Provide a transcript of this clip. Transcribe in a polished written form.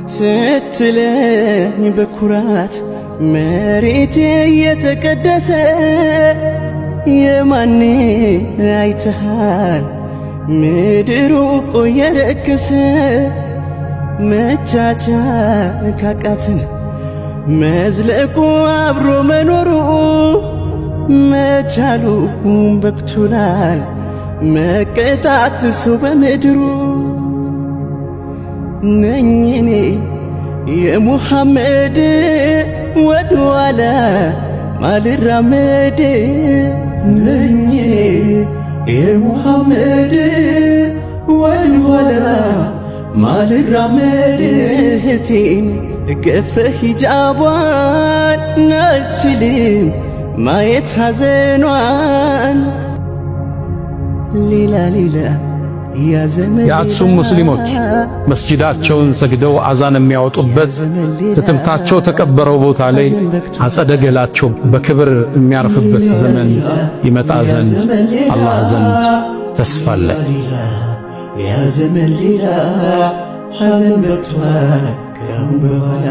ስትለኝ በኩራት መሬቴ የተቀደሰ የማኔ አይተሃል ምድሩ የረከሰ መቻቻል ካቃትን መዝለቁ አብሮ መኖሩ መቻሉ በቅቶናል መቀጣት ሰው በምድሩ ነኝኔ የሙሐመድ ወደኋላ ማልራመድ ነኝኔ የሙሐመድ ወደኋላ ማልራመድ እህቴን ገፈ ሂጃቧን አልችልም ማየት ሐዘኗን ሌላ የአክሱም ሙስሊሞች መስጂዳቸውን ሰግደው አዛን የሚያወጡበት ትምታቸው ተቀበረው ቦታ ላይ አጸደ ገላቸው በክብር የሚያርፍበት ዘመን ይመጣ ዘንድ አላህ ዘንድ ተስፋ አለ። ያ ዘመን ሌላ ሐዘን በቅቷል ከአሁን በኋላ